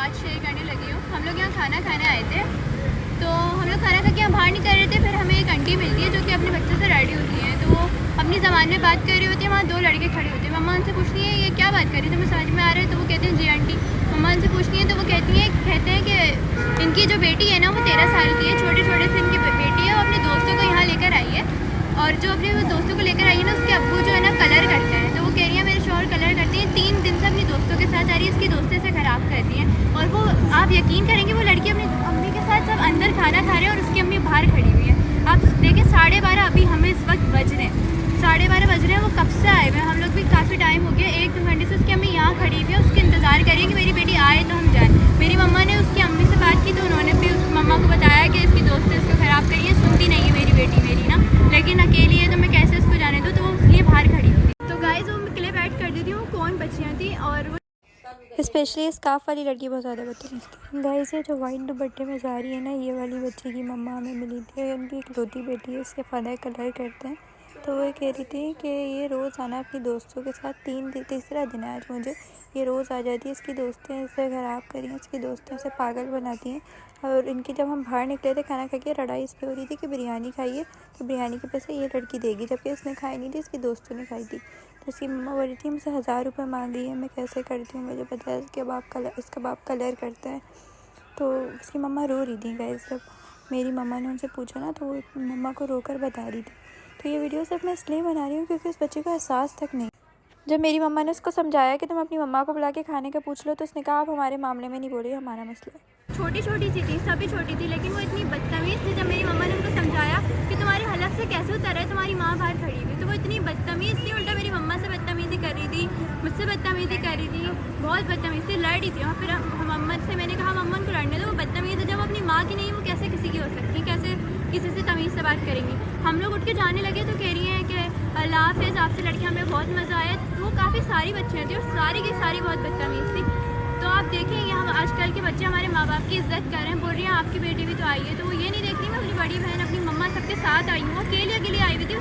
बात शेयर करने लगी हूँ। हम लोग यहाँ खाना खाने आए थे, तो हम लोग खाना खा के यहाँ बाहर नहीं कर रहे थे। फिर हमें एक आंटी मिलती है जो कि अपने बच्चों से रेडी होती है, तो वो अपनी ज़बान में बात कर रही होती है। वहाँ दो लड़के खड़े होते हैं। मम्मा उनसे पूछती है ये क्या बात कर रही है, तुम्हें समझ में आ रहा है? तो वो कहते हैं जी आंटी। मम्मा उनसे पूछती हैं तो वो कहते हैं कि इनकी जो बेटी है ना वो 13 साल की है, छोटे छोटे से इनकी बेटी है। वो अपने दोस्तों को यहाँ लेकर आई है, और जो अपने वो दोस्तों को लेकर आई है ना, उसके अब्बू जो है ना कलर करते हैं। तो वो कह रही है मेरे शौहर कलर करते हैं, 3 दिन से अपनी दोस्तों के साथ आ रही है, इसकी दोस्ती से ख़राब कर रही है। और वो आप यकीन करेंगे वो लड़की अपनी अम्मी के साथ सब अंदर खाना खा रहे हैं और उसकी अम्मी बाहर खड़ी हुई है। आप देखें 12:30 अभी हमें इस वक्त बज रहे हैं, 12:30 बज रहे हैं। वो कब से आए हुए हैं, हम लोग भी काफ़ी टाइम हो गया, 1-2 घंटे से उसकी अम्मी यहाँ खड़ी हुई है, उसके इंतज़ार करिए कि मेरी बेटी आए तो हम जाएँ। मेरी मम्मा ने उसकी अम्मी से बात की तो उन्होंने भी उस मम्मा को बताया कि इसकी दोस्त है, इसको ख़राब करिए। सुनती नहीं है मेरी बेटी मेरी ना, लेकिन अकेली है तो मैं कैसे उसको जाने दूँ, तो वो इसलिए बाहर खड़ी हुई थी। तो गाइस वो मैं क्लिप ऐड कर दी थी, वो कौन बच्चियाँ थी। और वो स्पेशली स्काफ वाली लड़की बहुत ज़्यादा बदतमीज़ थी। गाइस ये जो वाइट दुपट्टे में जा रही है ना, ये वाली बच्ची की मम्मा हमें मिली थी। उनकी इकलौती बेटी है, उसके फादर कलर करते हैं। तो वो कह रही थी कि ये रोज़ आना अपनी दोस्तों के साथ, तीसरा दिन है आज मुझे, ये रोज़ आ जाती है, इसकी दोस्तें इसे ख़राब करी हैं, इसकी दोस्तें इसे पागल बनाती हैं। और इनकी जब हम बाहर निकले थे खाना खा के, लड़ाई इस पर हो रही थी कि बिरयानी खाइए, तो बिरयानी के पैसे ये लड़की देगी, जबकि इसने खाई नहीं थी, इसकी दोस्तों ने खाई थी। तो उसकी मम्मा बोल रही थी मुझसे 1000 रुपये मांग रही है, मैं कैसे करती हूँ, मुझे पता है इसका बाप कलर करता है। तो उसकी मम्मा रो रही थी गाइस। जब मेरी मम्मा ने उनसे पूछा ना, तो वो मम्मा को रोकर बता रही थी। तो ये वीडियो सिर्फ मैं इसलिए बना रही हूँ क्योंकि उस बच्चे को एहसास तक नहीं। जब मेरी मम्मा ने उसको समझाया कि तुम अपनी मम्मा को बुला के खाने का पूछ लो, तो उसने कहा आप हमारे मामले में नहीं बोलिए, हमारा मसला है। छोटी छोटी सी थी, सभी छोटी थी, लेकिन वो इतनी बदतमीज़ थी। जब मेरी मम्मा ने उनको समझाया कि तुम्हारे हलक से कैसे उतर है, तुम्हारी माँ बाहर खड़ी हुई, तो वो इतनी बदतमीज़ थी। उल्टा मेरी मम्मा से बदतमीज़ी कर रही थी, मुझसे बदतमीज़ी कर रही थी, बहुत बदतमीज़ थी, लड़ रही थी। और फिर हम मम्मा से मैंने कहा मम्मा उनको लड़ने दो, वो बदतमीज़ है। जब अपनी माँ की नहीं, वो कैसे किसी की हो सकती, कैसे किसी से तमीज़ से बात करेंगी। हम लोग उठ के जाने लगे तो कह रही हैं कि अल्लाह हाफ़िज़, आपसे लड़के हमें बहुत मज़ा आया। वो काफ़ी सारी बच्चियाँ थी और सारी की सारी बहुत बदतमीज़ थी। तो आप देखें यहाँ आजकल के बच्चे हमारे माँ बाप की इज़्ज़त कर रहे हैं, बोल रही हैं आपकी बेटी भी तो आई है। तो वो ये नहीं देख रही मैं अपनी बड़ी बहन, अपनी मम्मा सबके साथ आई हूँ, अकेले आई हुई थी।